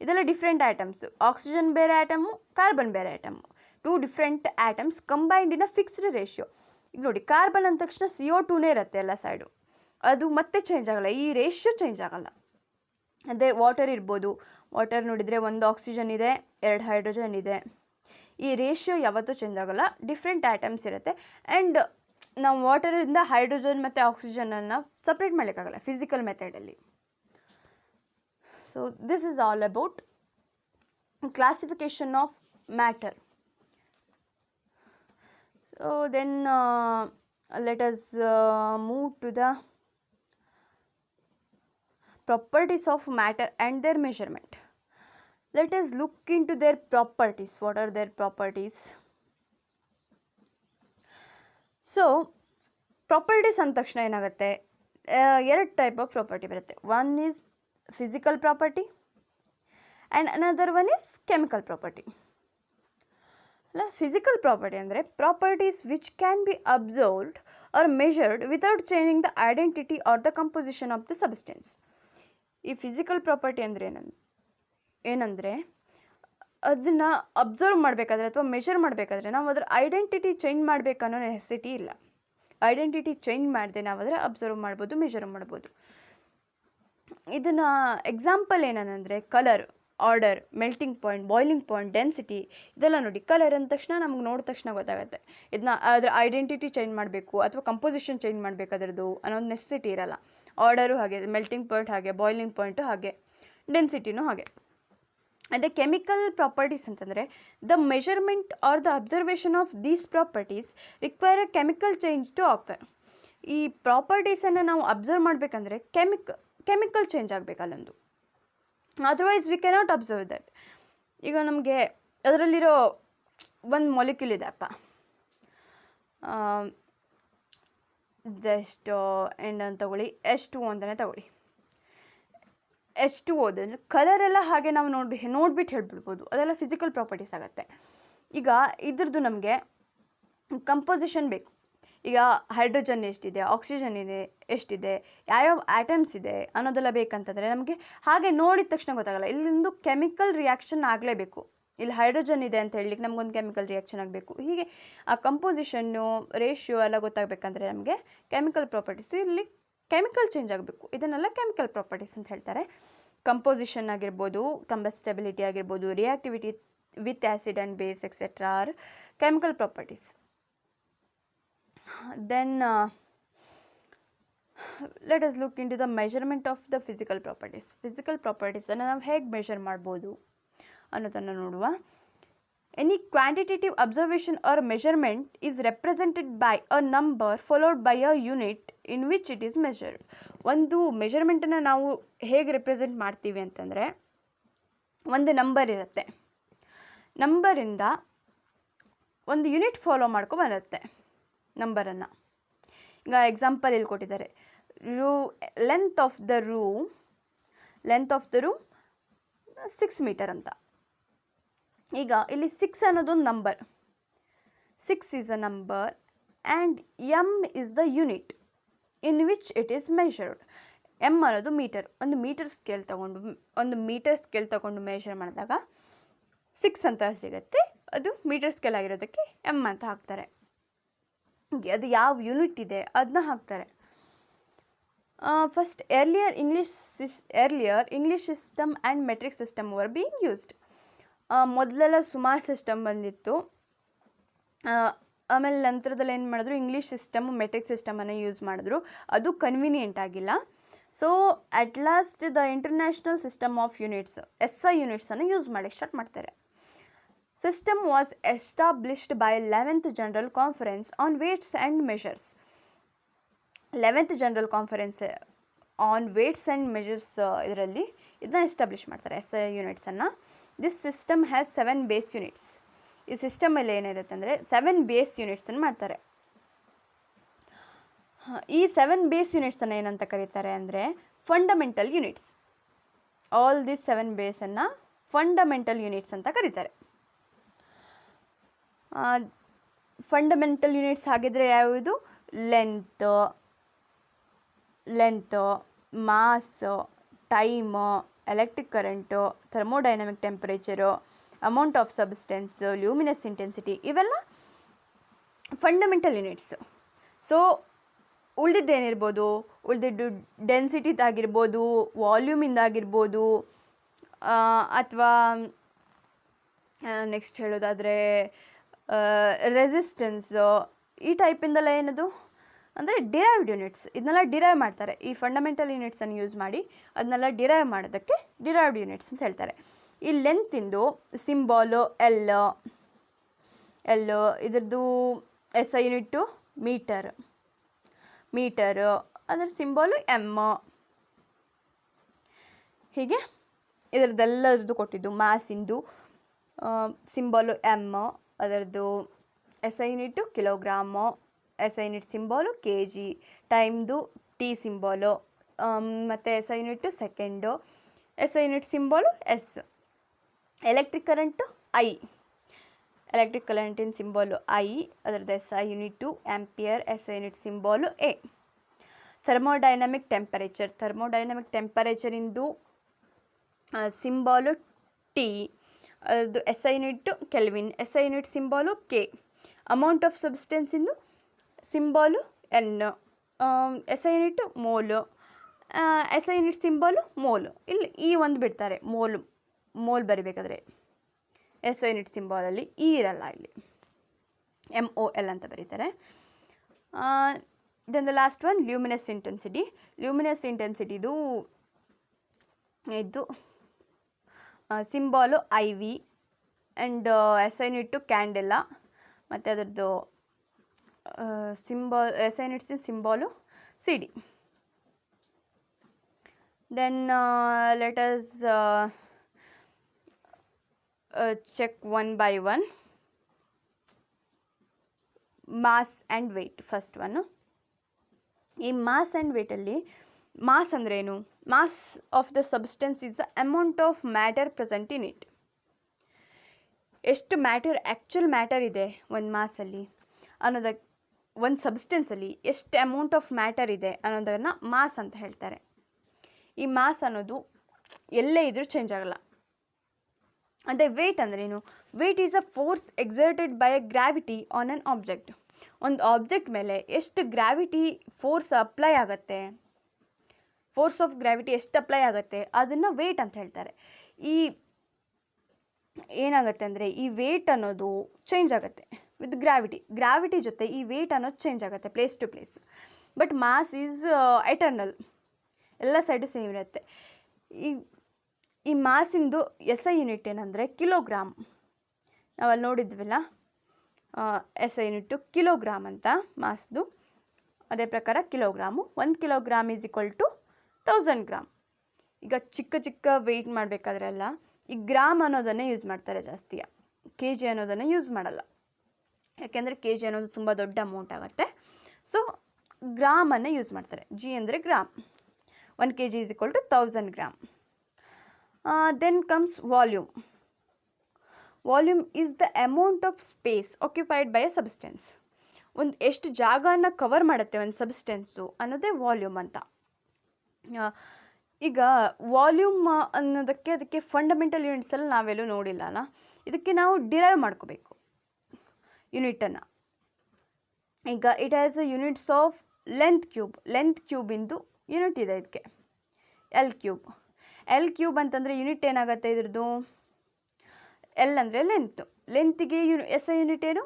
ಇದೆಲ್ಲ ಡಿಫ್ರೆಂಟ್ ಆಟಮ್ಸು. ಆಕ್ಸಿಜನ್ ಬೇರೆ ಆಟಮು, ಕಾರ್ಬನ್ ಬೇರೆ atom, 2 different atoms combined in a fixed ratio. ಈಗ ನೋಡಿ, ಕಾರ್ಬನ್ ಅಂದ ತಕ್ಷಣ CO2ನೇ ಇರುತ್ತೆ ಎಲ್ಲ ಸೈಡು, ಅದು ಮತ್ತೆ ಚೇಂಜ್ ಆಗಲ್ಲ, ಈ ರೇಷಿಯೋ ಚೇಂಜ್ ಆಗಲ್ಲ. ಅದೇ ವಾಟರ್ ಇರ್ಬೋದು, ವಾಟರ್ ನೋಡಿದರೆ 1 ಆಕ್ಸಿಜನ್ ಇದೆ, 2 ಹೈಡ್ರೋಜನ್ ಇದೆ, ಈ ರೇಷಿಯೋ ಯಾವತ್ತೂ ಚೇಂಜ್ ಆಗಲ್ಲ, ಡಿಫ್ರೆಂಟ್ ಆಟಮ್ಸ್ ಇರುತ್ತೆ. ಆ್ಯಂಡ್ ನಾವು ವಾಟರಿಂದ ಹೈಡ್ರೋಜನ್ ಮತ್ತು ಆಕ್ಸಿಜನನ್ನು ಸಪ್ರೇಟ್ ಮಾಡಲಿಕ್ಕಾಗಲ್ಲ ಫಿಸಿಕಲ್ ಮೆಥಡಲ್ಲಿ. So this is all about classification of matter. So then let us move to the properties of matter and their measurement. Let us look into their properties. What are their properties? So properties ಅಂದ ತಕ್ಷಣ ಏನಾಗುತ್ತೆ, 2 type of property ಬರುತ್ತೆ. One is physical property and another one is chemical property. ಅಲ್ಲ, physical property ಅಂದರೆ properties which can be observed or measured without changing the identity or the composition of the substance. ಈ physical property ಅಂದರೆ ಏನಂದರೆ ಅದನ್ನು observe ಮಾಡಬೇಕಾದ್ರೆ ಅಥವಾ measure ಮಾಡಬೇಕಾದ್ರೆ ನಾವು ಅದರ ಐಡೆಂಟಿಟಿ ಚೇಂಜ್ ಮಾಡಬೇಕನ್ನೋ ನೆಸೆಸಿಟಿ ಇಲ್ಲ. ಐಡೆಂಟಿಟಿ ಚೇಂಜ್ ಮಾಡದೆ ನಾವು ಅದರ ಅಬ್ಸರ್ವ್ ಮಾಡ್ಬೋದು, ಮೆಷರ್ ಮಾಡ್ಬೋದು. ಇದನ್ನು ಎಕ್ಸಾಂಪಲ್ ಏನಂದರೆ colour, order, melting point, boiling point, density, ಇದೆಲ್ಲ ನೋಡಿ. ಕಲರ್ ಅಂದ ತಕ್ಷಣ ನಮ್ಗೆ ನೋಡಿದ ತಕ್ಷಣ ಗೊತ್ತಾಗುತ್ತೆ. ಇದನ್ನ ಅದರ ಐಡೆಂಟಿಟಿ ಚೇಂಜ್ ಮಾಡಬೇಕು ಅಥವಾ ಕಂಪೋಸಿಷನ್ ಚೇಂಜ್ ಮಾಡಬೇಕು ಅದರದ್ದು ಅನ್ನೋದು ನೆಸೆಸಿಟಿ ಇರಲ್ಲ. ಆರ್ಡರು ಹಾಗೆ, ಮೆಲ್ಟಿಂಗ್ ಪಾಯಿಂಟ್ ಹಾಗೆ, ಬಾಯ್ಲಿಂಗ್ ಪಾಯಿಂಟು ಹಾಗೆ, ಡೆನ್ಸಿಟಿನೂ ಹಾಗೆ. ಅದೇ ಕೆಮಿಕಲ್ ಪ್ರಾಪರ್ಟೀಸ್ ಅಂತಂದರೆ the measurement or the observation of these properties require a chemical change to occur. ಈ ಪ್ರಾಪರ್ಟೀಸನ್ನು ನಾವು ಅಬ್ಸರ್ವ್ ಮಾಡಬೇಕಂದ್ರೆ ಕೆಮಿಕಲ್ ಚೇಂಜ್ ಆಗಬೇಕು ಅಲ್ಲೊಂದು, otherwise we cannot observe that. ಈಗ ನಮಗೆ ಅದರಲ್ಲಿರೋ ಒಂದು ಮೊಲಿಕ್ಯೂಲ್ ಇದೆ ಅಪ್ಪ, ಜಸ್ಟ್ ಎಂಡ್ ಅಂತ ತಗೊಳ್ಳಿ, H2O ಅಂತಲೇ ತಗೊಳ್ಳಿ. H2O ಕಲರೆಲ್ಲ ಹಾಗೆ ನಾವು ನೋಡ್ಬಿಟ್ಟು ಹೇಳ್ಬಿಡ್ಬೋದು, ಅದೆಲ್ಲ ಫಿಸಿಕಲ್ ಪ್ರಾಪರ್ಟೀಸ್ ಆಗುತ್ತೆ. ಈಗ ಇದ್ರದ್ದು ನಮಗೆ ಕಂಪೋಸಿಷನ್ ಬೇಕು. ಈಗ ಹೈಡ್ರೋಜನ್ ಎಷ್ಟಿದೆ, ಆಕ್ಸಿಜನ್ ಇದೆ ಎಷ್ಟಿದೆ, ಯಾವ್ಯಾವ ಆಟಮ್ಸ್ ಇದೆ ಅನ್ನೋದೆಲ್ಲ ಬೇಕಂತಂದರೆ ನಮಗೆ ಹಾಗೆ ನೋಡಿದ ತಕ್ಷಣ ಗೊತ್ತಾಗಲ್ಲ. ಇಲ್ಲೊಂದು ಕೆಮಿಕಲ್ ರಿಯಾಕ್ಷನ್ ಆಗಲೇಬೇಕು. ಇಲ್ಲಿ ಹೈಡ್ರೋಜನ್ ಇದೆ ಅಂತ ಹೇಳಲಿಕ್ಕೆ ನಮಗೊಂದು ಕೆಮಿಕಲ್ ರಿಯಾಕ್ಷನ್ ಆಗಬೇಕು. ಹೀಗೆ ಆ ಕಂಪೋಸಿಷನ್ನು, ರೇಷಿಯೋ ಎಲ್ಲ ಗೊತ್ತಾಗಬೇಕಂದ್ರೆ ನಮಗೆ ಕೆಮಿಕಲ್ ಪ್ರಾಪರ್ಟೀಸ್, ಇಲ್ಲಿ ಕೆಮಿಕಲ್ ಚೇಂಜ್ ಆಗಬೇಕು. ಇದನ್ನೆಲ್ಲ ಕೆಮಿಕಲ್ ಪ್ರಾಪರ್ಟೀಸ್ ಅಂತ ಹೇಳ್ತಾರೆ. ಕಂಪೋಸಿಷನ್ ಆಗಿರ್ಬೋದು, ಕಂಬಸ್ಟಬಿಲಿಟಿ ಆಗಿರ್ಬೋದು, reactivity with acid and base etcetera are chemical properties. Then let us look into the measurement of the physical properties. Physical properties ಅನ್ನು ನಾವು ಹೇಗೆ ಮೆಷರ್ ಮಾಡ್ಬೋದು ಅನ್ನೋದನ್ನು ನೋಡುವ. Any quantitative observation or measurement is represented by a number followed by a unit in which it is measured. ಒಂದು ಮೆಷರ್ಮೆಂಟನ್ನು ನಾವು ಹೇಗೆ represent ಮಾಡ್ತೀವಿ ಅಂತಂದರೆ, ಒಂದು ನಂಬರ್ ಇರುತ್ತೆ, ನಂಬರಿಂದ ಒಂದು ಯೂನಿಟ್ ಫಾಲೋ ಮಾಡ್ಕೊಬರುತ್ತೆ ನಂಬರನ್ನು. ಈಗ ಎಕ್ಸಾಂಪಲ್ ಇಲ್ಲಿ ಕೊಟ್ಟಿದ್ದಾರೆ, length of the room 6 meter ಅಂತ. ಈಗ ಇಲ್ಲಿ 6 ಅನ್ನೋದೊಂದು number, 6 is a number and m is the unit in which it is measured. M ಅನ್ನೋದು ಮೀಟರ್. ಒಂದು ಮೀಟರ್ ಸ್ಕೇಲ್ ತಗೊಂಡು ಮೆಷರ್ ಮಾಡಿದಾಗ 6 ಅಂತ ಸಿಗುತ್ತೆ. ಅದು ಮೀಟರ್ ಸ್ಕೇಲ್ ಆಗಿರೋದಕ್ಕೆ ಎಮ್ ಅಂತ ಹಾಕ್ತಾರೆ. ಅದು ಯಾವ ಯೂನಿಟ್ ಇದೆ ಅದನ್ನ ಹಾಕ್ತಾರೆ. First earlier English system and metric system were being used. ಮೊದಲೆಲ್ಲ ಸುಮಾರು ಸಿಸ್ಟಮ್ ಬಂದಿತ್ತು, ಆಮೇಲೆ ನಂತರದಲ್ಲಿ ಏನು ಮಾಡಿದ್ರು, ಇಂಗ್ಲೀಷ್ ಸಿಸ್ಟಮು ಮೆಟ್ರಿಕ್ ಸಿಸ್ಟಮನ್ನು ಯೂಸ್ ಮಾಡಿದ್ರು. ಅದು ಕನ್ವೀನಿಯೆಂಟ್ ಆಗಿಲ್ಲ. So at last the international system of units, SI ಯೂನಿಟ್ಸನ್ನು ಯೂಸ್ ಮಾಡಿ ಸ್ಟಾರ್ಟ್ ಮಾಡ್ತಾರೆ. System was established by 11th General Conference on Weights and Measures. 11th general conference on weights and measures ಇದರಲ್ಲಿ ಇದನ್ನ establish ಮಾಡ್ತಾರೆ SI ಯೂನಿಟ್ಸನ್ನು. This system has 7 base units. ಈ ಸಿಸ್ಟಮಲ್ಲಿ ಏನಿರುತ್ತೆ ಅಂದರೆ 7 ಬೇಸ್ ಯೂನಿಟ್ಸನ್ನು ಮಾಡ್ತಾರೆ. ಈ 7 ಬೇಸ್ ಯೂನಿಟ್ಸನ್ನು ಏನಂತ ಕರೀತಾರೆ ಅಂದರೆ ಫಂಡಮೆಂಟಲ್ ಯೂನಿಟ್ಸ್. ಆಲ್ ದಿಸ್ 7 ಬೇಸನ್ನು ಫಂಡಮೆಂಟಲ್ ಯೂನಿಟ್ಸ್ ಅಂತ ಕರೀತಾರೆ. ಫಂಡಮೆಂಟಲ್ ಯೂನಿಟ್ಸ್ ಹಾಗಿದ್ರೆ ಯಾವುದು? Length, mass, time, electric current, thermodynamic temperature, amount of substance, luminous intensity, ಇವೆಲ್ಲ ಫಂಡಮೆಂಟಲ್ ಯೂನಿಟ್ಸ್. ಸೊ ಉಳಿದಿದ್ದೇನಿರ್ಬೋದು, ಉಳಿದಿದ್ದು ಡೆನ್ಸಿಟಿದಾಗಿರ್ಬೋದು, ವಾಲ್ಯೂಮಿಂದಾಗಿರ್ಬೋದು, ಅಥವಾ ನೆಕ್ಸ್ಟ್ ಹೇಳೋದಾದರೆ ರೆಸಿಸ್ಟೆನ್ಸು, ಈ ಟೈಪಿಂದೆಲ್ಲ ಏನದು ಅಂದರೆ ಡಿರೈವ್ಡ್ ಯೂನಿಟ್ಸ್. ಇದನ್ನೆಲ್ಲ ಡಿರೈವ್ ಮಾಡ್ತಾರೆ. ಈ ಫಂಡಮೆಂಟಲ್ ಯೂನಿಟ್ಸನ್ನು ಯೂಸ್ ಮಾಡಿ ಅದನ್ನೆಲ್ಲ ಡಿರೈವ್ ಮಾಡೋದಕ್ಕೆ ಡಿರೈವ್ಡ್ ಯೂನಿಟ್ಸ್ ಅಂತ ಹೇಳ್ತಾರೆ. ಈ ಲೆಂತಿಂದು ಸಿಂಬಾಲು ಎಲ್, ಇದ್ರದ್ದು SI ಯೂನಿಟ್ಟು ಮೀಟರು, ಅದರ ಸಿಂಬಾಲು ಎಮ್. ಹೀಗೆ ಇದರದ್ದೆಲ್ಲರದ್ದು ಕೊಟ್ಟಿದ್ದು. ಮ್ಯಾಸಿಂದು ಸಿಂಬಾಲು ಎಮ್, ಅದರದ್ದು SI unit kilogram, SI unit symbol kg, ಟೈಮ್ದು T ಸಿಂಬಾಲು, ಮತ್ತು SI unit second, SI unit symbol S. Electric current I, ಎಲೆಕ್ಟ್ರಿಕ್ ಕರೆಂಟಿನ ಸಿಂಬಾಲು I, ಅದರದ್ದು SI unit ampere, SI unit symbol A. Thermodynamic ಟೆಂಪರೇಚರಿಂದು symbol T, ಅದರದ್ದು SI unit kelvin, SI unit symbol K. Amount of ಸಬ್ಸ್ಟೆನ್ಸಿಂದು symbol N, SI unit mole, SI unit symbol mole. ಇಲ್ಲಿ ಈ ಒಂದು ಬಿಡ್ತಾರೆ, ಮೋಲ್ ಬರಿಬೇಕಾದ್ರೆ SI unit ಸಿಂಬಾಲಲ್ಲಿ ಇರಲ್ಲ, ಇಲ್ಲಿ MOL ಅಂತ ಬರೀತಾರೆ. Then the last one luminous ಇಂಟೆನ್ಸಿಟಿದು ಇದು symbol IV, and SI unit candela, ಮತ್ತು ಅದರದ್ದು SI units symbol CD. Then let us check one by one. Mass and weight. First one, ಈ ಮಾಸ್ ಆ್ಯಂಡ್ ವೆಯ್ಟಲ್ಲಿ ಮಾಸ್ ಅಂದರೆ ಏನು? Mass of the substance is the amount of matter present in it. ಎಷ್ಟು actual matter ಇದೆ ಒಂದು ಮಾಸಲ್ಲಿ ಅನ್ನೋದಕ್ಕೆ, ಒಂದು ಸಬ್ಸ್ಟೆನ್ಸಲ್ಲಿ ಎಷ್ಟು ಅಮೌಂಟ್ ಆಫ್ ಮ್ಯಾಟರ್ ಇದೆ ಅನ್ನೋದನ್ನು ಮಾಸ್ ಅಂತ ಹೇಳ್ತಾರೆ. ಈ ಮಾಸ್ ಅನ್ನೋದು ಎಲ್ಲೇ ಇದ್ರೂ ಚೇಂಜ್ ಆಗಲ್ಲ. ಅದೇ ವೇಟ್ ಅಂದ್ರೇನು? Weight is a force exerted by a gravity on an object. ಒಂದು ಆಬ್ಜೆಕ್ಟ್ ಮೇಲೆ ಎಷ್ಟು ಗ್ರಾವಿಟಿ ಫೋರ್ಸ್ ಅಪ್ಲೈ ಆಗುತ್ತೆ, ಫೋರ್ಸ್ ಆಫ್ ಗ್ರಾವಿಟಿ ಎಷ್ಟು ಅಪ್ಲೈ ಆಗುತ್ತೆ, ಅದನ್ನು ವೇಟ್ ಅಂತ ಹೇಳ್ತಾರೆ. ಈ ಏನಾಗುತ್ತೆ ಅಂದರೆ ಈ ವೇಟ್ ಅನ್ನೋದು ಚೇಂಜ್ ಆಗುತ್ತೆ ವಿತ್ ಗ್ರಾವಿಟಿ ಜೊತೆ ಈ ವೇಟ್ ಅನ್ನೋದು ಚೇಂಜ್ ಆಗುತ್ತೆ place to place. But mass is eternal, ಎಲ್ಲ ಸೈಡು ಸೇಮ್ ಇರುತ್ತೆ. ಈ ಮಾಸಿಂದು SI ಯೂನಿಟ್ ಏನಂದರೆ ಕಿಲೋಗ್ರಾಮ್. ನಾವಲ್ಲಿ ನೋಡಿದ್ವಲ್ಲ SI ಯೂನಿಟ್ಟು ಕಿಲೋಗ್ರಾಮ್ ಅಂತ ಮಾಸ್ದು. ಅದೇ ಪ್ರಕಾರ kilogram, 1 kilogram is equal to 1000 gram. ಈಗ ಚಿಕ್ಕ ವೆಯ್ಟ್ ಮಾಡಬೇಕಾದ್ರೆಲ್ಲ ಈ ಗ್ರಾಮ್ ಅನ್ನೋದನ್ನೇ ಯೂಸ್ ಮಾಡ್ತಾರೆ ಜಾಸ್ತಿ, kg ಅನ್ನೋದನ್ನು ಯೂಸ್ ಮಾಡಲ್ಲ. ಯಾಕೆಂದರೆ kg ಅನ್ನೋದು ತುಂಬ ದೊಡ್ಡ ಅಮೌಂಟ್ ಆಗುತ್ತೆ. ಸೊ ಗ್ರಾಮನ್ನು ಯೂಸ್ ಮಾಡ್ತಾರೆ. G ಅಂದರೆ gram. 1 kg is equal to 1000 gram. Then comes volume. Volume is the amount of space occupied by a substance. ಒಂದು ಎಷ್ಟು ಜಾಗನ ಕವರ್ ಮಾಡುತ್ತೆ ಒಂದು ಸಬ್ಸ್ಟೆನ್ಸು ಅನ್ನೋದೇ ವಾಲ್ಯೂಮ್ ಅಂತ. ಈಗ ವಾಲ್ಯೂಮ್ ಅನ್ನೋದಕ್ಕೆ ಅದಕ್ಕೆ ಫಂಡಮೆಂಟಲ್ ಯೂನಿಟ್ಸಲ್ಲಿ ನಾವೆಲ್ಲೂ ನೋಡಿಲ್ಲ ಅಲ್ಲ, ಇದಕ್ಕೆ ನಾವು ಡಿರೈವ್ ಮಾಡ್ಕೋಬೇಕು ಯೂನಿಟನ್ನು. ಈಗ it has a units of length ಕ್ಯೂಬಿಂದು ಯೂನಿಟ್ ಇದೆ ಇದಕ್ಕೆ, ಎಲ್ ಕ್ಯೂಬ್ ಅಂತಂದರೆ ಯೂನಿಟ್ ಏನಾಗುತ್ತೆ ಇದ್ರದ್ದು? ಎಲ್ ಅಂದರೆ ಲೆಂತಿಗೆ SI ಯೂನಿಟ್ ಏನು?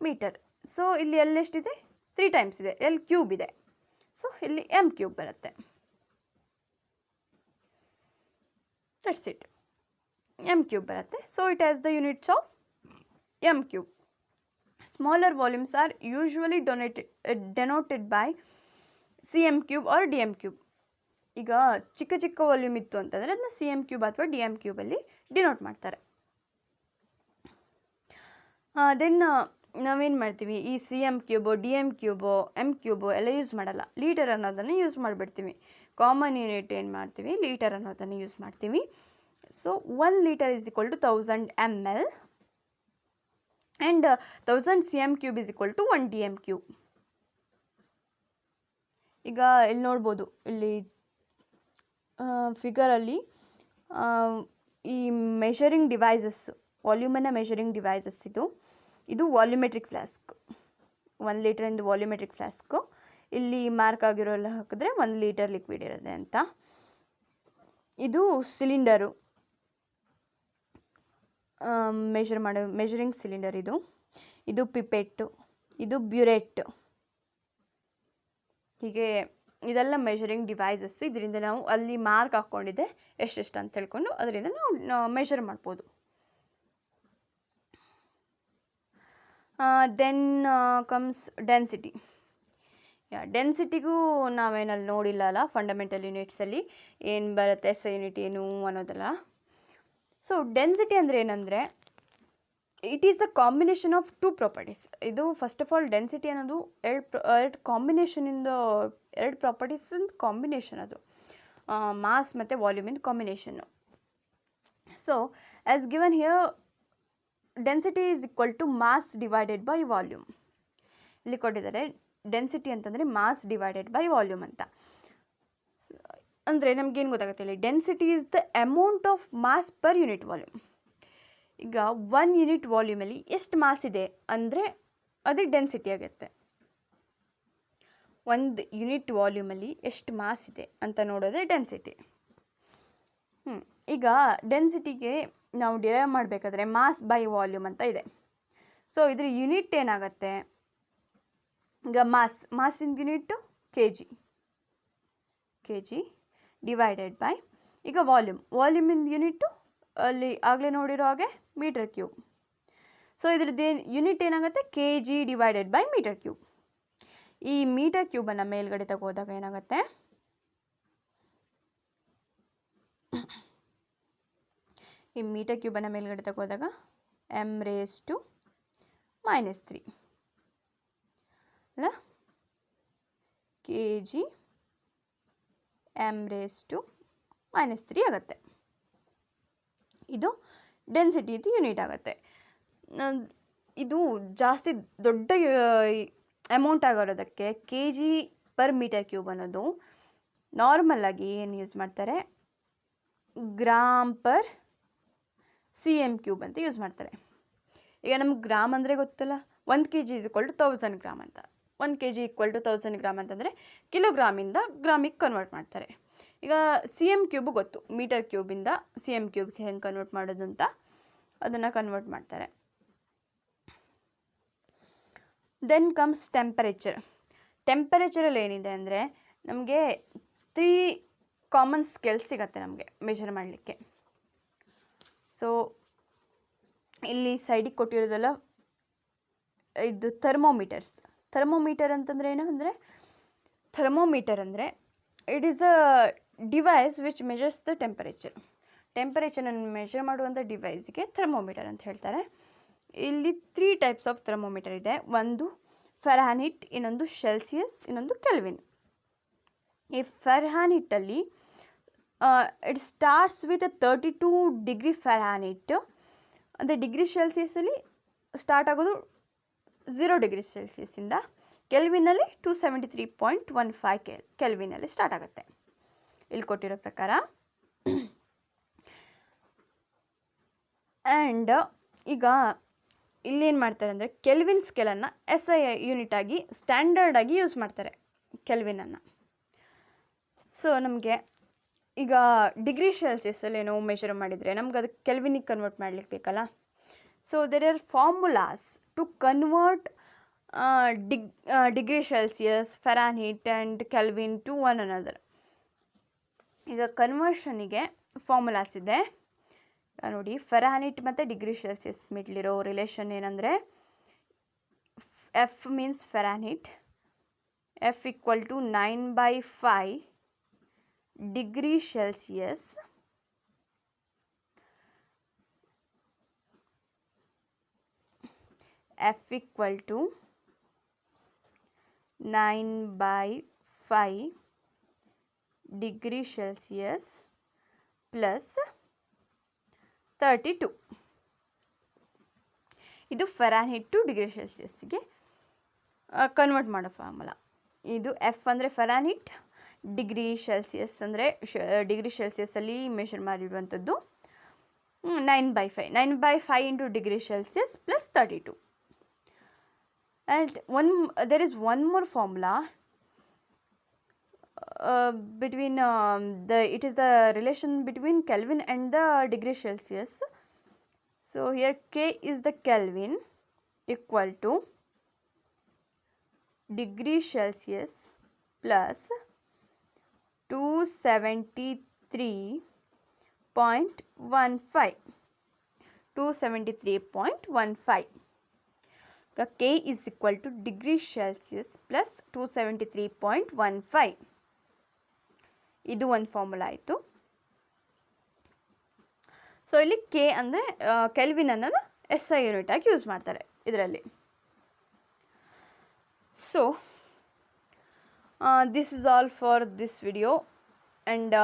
ಮೀಟರ್. ಸೊ ಇಲ್ಲಿ ಎಲ್ ಎಷ್ಟಿದೆ? 3 ಟೈಮ್ಸ್ ಇದೆ, ಎಲ್ ಕ್ಯೂಬ್ ಇದೆ. ಸೊ ಇಲ್ಲಿ M ಕ್ಯೂಬ್ ಬರುತ್ತೆ. ದಟ್ಸ್ ಇಟ್, M ಕ್ಯೂಬ್ ಬರುತ್ತೆ. So it has the units of M cube. Smaller volumes are usually denoted by cm cube or dm cube. ಈಗ ಚಿಕ್ಕ ಚಿಕ್ಕ ವಾಲ್ಯೂಮ್ ಇತ್ತು ಅಂತಂದರೆ ಅದನ್ನ ಸಿ ಎಮ್ ಕ್ಯೂಬ್ ಅಥವಾ ಡಿ ಎಮ್ ಕ್ಯೂಬಲ್ಲಿ ಡಿನೋಟ್ ಮಾಡ್ತಾರೆ. ದೆನ್ ನಾವೇನು ಮಾಡ್ತೀವಿ, ಈ C M cube, D M cube, M cube ಎಲ್ಲ ಯೂಸ್ ಮಾಡಲ್ಲ. ಲೀಟರ್ ಅನ್ನೋದನ್ನು ಯೂಸ್ ಮಾಡಿಬಿಡ್ತೀವಿ. ಕಾಮನ್ ಯೂನಿಟ್ ಏನು ಮಾಡ್ತೀವಿ, ಲೀಟರ್ ಅನ್ನೋದನ್ನು ಯೂಸ್ ಮಾಡ್ತೀವಿ. So 1 litre is equal to 1000 ml and 1000 cm³ is equal to 1 dm³. ಈಗ ಇಲ್ಲಿ ನೋಡ್ಬೋದು, ಇಲ್ಲಿ ಫಿಗರಲ್ಲಿ ಈ ಮೆಷರಿಂಗ್ ಡಿವೈಸಸ್, ವಾಲ್ಯೂಮನ್ನು ಮೆಷರಿಂಗ್ ಡಿವೈಸಸ್ ಇದು ವಾಲ್ಯೂಮೆಟ್ರಿಕ್ ಫ್ಲಾಸ್ಕ್, 1 ಲೀಟರಿಂದ ವಾಲ್ಯೂಮೆಟ್ರಿಕ್ ಫ್ಲಾಸ್ಕು. ಇಲ್ಲಿ ಮಾರ್ಕ್ ಆಗಿರೋಲ್ಲ ಹಾಕಿದ್ರೆ 1 ಲೀಟರ್ ಲಿಕ್ವಿಡ್ ಇರುತ್ತೆ ಅಂತ. ಇದು ಸಿಲಿಂಡರು, ಮೆಷರಿಂಗ್ ಸಿಲಿಂಡರ್. ಇದು ಪಿಪೆಟ್ಟು, ಇದು ಬ್ಯುರೆಟ್. ಹೀಗೆ ಇದೆಲ್ಲ ಮೆಷರಿಂಗ್ ಡಿವೈಸಸ್. ಇದರಿಂದ ನಾವು ಅಲ್ಲಿ ಮಾರ್ಕ್ ಹಾಕ್ಕೊಂಡಿದ್ದೆ ಎಷ್ಟೆಷ್ಟು ಅಂತ ಹೇಳ್ಕೊಂಡು ಅದರಿಂದ ನಾವು ಮೆಷರ್ ಮಾಡ್ಬೋದು. Then comes density. ಡೆನ್ಸಿಟಿಗೂ ನಾವೇನಲ್ಲಿ ನೋಡಿಲ್ಲ ಅಲ್ಲ ಫಂಡಮೆಂಟಲ್ ಯೂನಿಟ್ಸಲ್ಲಿ ಏನು ಬರುತ್ತೆ, ಎಸ್ ಯೂನಿಟ್ ಏನು ಅನ್ನೋದಲ್ಲ. ಸೊ ಡೆನ್ಸಿಟಿ ಅಂದರೆ ಏನಂದರೆ, it is a combination of 2 properties. ಇದು ಫಸ್ಟ್ ಆಫ್ ಆಲ್ ಡೆನ್ಸಿಟಿ ಅನ್ನೋದು ಎರಡು ಪ್ರಾಪರ್ಟೀಸಿಂದ ಕಾಂಬಿನೇಷನ್. ಅದು ಮಾಸ್ ಮತ್ತು ವಾಲ್ಯೂಮಿಂದ combination. So as given here, density is equal to mass divided by volume. ಇಲ್ಲಿ ಕೊಟ್ಟಿದ್ದಾರೆ ಡೆನ್ಸಿಟಿ ಅಂತಂದರೆ ಮಾಸ್ ಡಿವೈಡೆಡ್ ಬೈ ವಾಲ್ಯೂಮ್ ಅಂತ. ಅಂದರೆ ನಮಗೇನು ಗೊತ್ತಾಗುತ್ತೆ, ಇಲ್ಲಿ density is the amount of mass per unit volume. ಈಗ 1 ಯೂನಿಟ್ ವಾಲ್ಯೂಮಲ್ಲಿ ಎಷ್ಟು ಮಾಸ್ ಇದೆ ಅಂದರೆ ಅದಕ್ಕೆ ಡೆನ್ಸಿಟಿ ಆಗುತ್ತೆ. 1 ಯೂನಿಟ್ ವಾಲ್ಯೂಮಲ್ಲಿ ಎಷ್ಟು ಮಾಸ್ ಇದೆ ಅಂತ ನೋಡೋದೇ ಡೆನ್ಸಿಟಿ. ಈಗ ಡೆನ್ಸಿಟಿಗೆ ನಾವು ಡಿರೈವ್ ಮಾಡಬೇಕಾದ್ರೆ ಮಾಸ್ ಬೈ ವಾಲ್ಯೂಮ್ ಅಂತ ಇದೆ. ಸೊ ಇದ್ರ ಯೂನಿಟ್ ಏನಾಗುತ್ತೆ, ಈಗ ಮಾಸಿನ unit K G divided by, ಈಗ ವಾಲ್ಯೂಮಿನ ಯೂನಿಟ್ಟು ಅಲ್ಲಿ ಆಗಲೇ ನೋಡಿರೋ ಹಾಗೆ ಮೀಟರ್ ಕ್ಯೂಬ್. ಸೊ ಇದ್ರದ್ದು ಯೂನಿಟ್ ಏನಾಗುತ್ತೆ, K G divided by metre cube. ಈ ಮೀಟರ್ ಕ್ಯೂಬನ್ನು ಮೇಲ್ಗಡೆ ತಗೋದಾಗ ಏನಾಗುತ್ತೆ, ಈ ಮೀಟರ್ ಕ್ಯೂಬನ್ನು ಮೇಲ್ಗಡೆ ತಗೋದಾಗ m⁻³ ಅಲ್ಲ, ಕೆ ಜಿ m⁻³ ಆಗುತ್ತೆ. ಇದು ಡೆನ್ಸಿಟಿ ಯೂನಿಟ್ ಆಗುತ್ತೆ. ಇದು ಜಾಸ್ತಿ ದೊಡ್ಡ ಅಮೌಂಟ್ ಆಗಿರೋದಕ್ಕೆ K G per metre cube ಅನ್ನೋದು ನಾರ್ಮಲಾಗಿ ಏನು ಯೂಸ್ ಮಾಡ್ತಾರೆ, ಗ್ರಾಮ್ ಪರ್ cm³ ಅಂತ ಯೂಸ್ ಮಾಡ್ತಾರೆ. ಈಗ ನಮ್ಗೆ ಗ್ರಾಮ್ ಅಂದರೆ ಗೊತ್ತಲ್ಲ, 1 kg is equal to 1000 gram ಅಂತ. 1 kg ಈಕ್ವಲ್ ಟು 1000 ಗ್ರಾಮ್ ಅಂತಂದರೆ ಕಿಲೋಗ್ರಾಮಿಂದ ಗ್ರಾಮಿಗೆ ಕನ್ವರ್ಟ್ ಮಾಡ್ತಾರೆ. ಈಗ cm³ ಗೊತ್ತು, ಮೀಟರ್ ಕ್ಯೂಬಿಂದ cm³ ಹೆಂಗೆ ಕನ್ವರ್ಟ್ ಮಾಡೋದು ಅಂತ, ಅದನ್ನು ಕನ್ವರ್ಟ್ ಮಾಡ್ತಾರೆ. Then comes temperature. ಟೆಂಪರೇಚರಲ್ಲಿ ಏನಿದೆ ಅಂದರೆ, ನಮಗೆ 3 ಕಾಮನ್ ಸ್ಕೇಲ್ಸ್ ಸಿಗುತ್ತೆ ನಮಗೆ ಮೆಷರ್ ಮಾಡಲಿಕ್ಕೆ. ಸೊ ಇಲ್ಲಿ ಸೈಡಿಗೆ ಕೊಟ್ಟಿರೋದೆಲ್ಲ ಇದು ಥರ್ಮೋಮೀಟರ್ ಅಂತಂದರೆ ಏನು ಅಂದರೆ, ಥರ್ಮೋಮೀಟರ್ ಅಂದರೆ it is a device which measures the ಟೆಂಪರೇಚರನ್ನು ಮೆಷರ್ ಮಾಡುವಂಥ ಡಿವೈಸ್ಗೆ ಥರ್ಮೋಮೀಟರ್ ಅಂತ ಹೇಳ್ತಾರೆ. ಇಲ್ಲಿ 3 ಟೈಪ್ಸ್ ಆಫ್ ಥರ್ಮೋಮೀಟರ್ ಇದೆ. ಒಂದು ಫೆರ್ಹಾನಿಟ್, ಇನ್ನೊಂದು ಸೆಲ್ಸಿಯಸ್, ಇನ್ನೊಂದು ಕೆಲ್ವಿನ್. ಈ ಫೆರ್ಹಾನಿಟ್ಟಲ್ಲಿ ಇಟ್ ಸ್ಟಾರ್ಟ್ಸ್ ವಿತ್ 32 ಡಿಗ್ರಿ ಫೆರ್ಹಾನಿಟ್, ಅಂದರೆ ಡಿಗ್ರಿ ಸೆಲ್ಸಿಯಸ್ಸಲ್ಲಿ ಸ್ಟಾರ್ಟ್ ಆಗೋದು 0 ಡಿಗ್ರಿ ಸೆಲ್ಸಿಯಸ್ಸಿಂದ. ಕೆಲ್ವಿನಲ್ಲಿ 273.15 ಕೆಲ್ವಿನಲ್ಲಿ ಸ್ಟಾರ್ಟ್ ಆಗುತ್ತೆ ಇಲ್ಲಿ ಕೊಟ್ಟಿರೋ ಪ್ರಕಾರ. ಆ್ಯಂಡ್ ಈಗ ಇಲ್ಲೇನು ಮಾಡ್ತಾರೆ ಅಂದರೆ, ಕೆಲ್ವಿನ್ ಸ್ಕೇಲನ್ನು SI ಯೂನಿಟ್ ಆಗಿ ಸ್ಟ್ಯಾಂಡರ್ಡ್ ಆಗಿ ಯೂಸ್ ಮಾಡ್ತಾರೆ ಕೆಲ್ವಿನನ್ನು. ಸೊ ನಮಗೆ ಈಗ ಡಿಗ್ರಿ ಸೆಲ್ಸಿಯಸ್ಸಲ್ಲಿ ಏನೋ ಮೆಷರ್ ಮಾಡಿದರೆ ನಮ್ಗೆ ಅದಕ್ಕೆ ಕೆಲ್ವಿನಿಗೆ ಕನ್ವರ್ಟ್ ಮಾಡಲಿಕ್ಕೆ ಬೇಕಲ್ಲ. So there are formulas to convert degree Celsius, Fahrenheit and kelvin to one another. ಈಗ ಕನ್ವರ್ಷನಿಗೆ ಫಾರ್ಮುಲಾಸ್ ಇದೆ ನೋಡಿ. ಫೆರ್ಹಾನಿಟ್ ಮತ್ತು ಡಿಗ್ರಿ ಸೆಲ್ಸಿಯಸ್ ಮಿಡ್ಲಿರೋ ರಿಲೇಷನ್ ಏನಂದರೆ, F means Fahrenheit. F equal to 9/5 degree Celsius F equal to 9/5 degree Celsius plus 32. ಇದು ಫೆರಾನ್ಹೀಟ್ to degree ಸೆಲ್ಸಿಯಸ್ಗೆ convert ಮಾಡೋ formula. ಇದು ಎಫ್ ಅಂದರೆ ಫೆರಾನ್ಹೀಟ್, ಡಿಗ್ರಿ ಸೆಲ್ಸಿಯಸ್ ಅಂದರೆ ಡಿಗ್ರಿ ಸೆಲ್ಸಿಯಸ್ಸಲ್ಲಿ ಮೆಷರ್ ಮಾಡಿರುವಂಥದ್ದು 9/5. 9/5 into degree Celsius plus 32. And there is one more formula between it is the relation between Kelvin and the degree Celsius. So here K is the Kelvin equal to degree Celsius plus 273.15. 273.15. K is equal to degree Celsius plus 273.15. ಇದು ಒಂದು formula ಆಯಿತು. So ಇಲ್ಲಿ K ಅಂದರೆ kelvin ಅನ್ನೋದು SI unit ಆಗಿ use ಮಾಡ್ತಾರೆ ಇದರಲ್ಲಿ. So this is all for this video and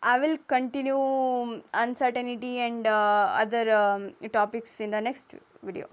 I will continue uncertainty and other topics in the next video.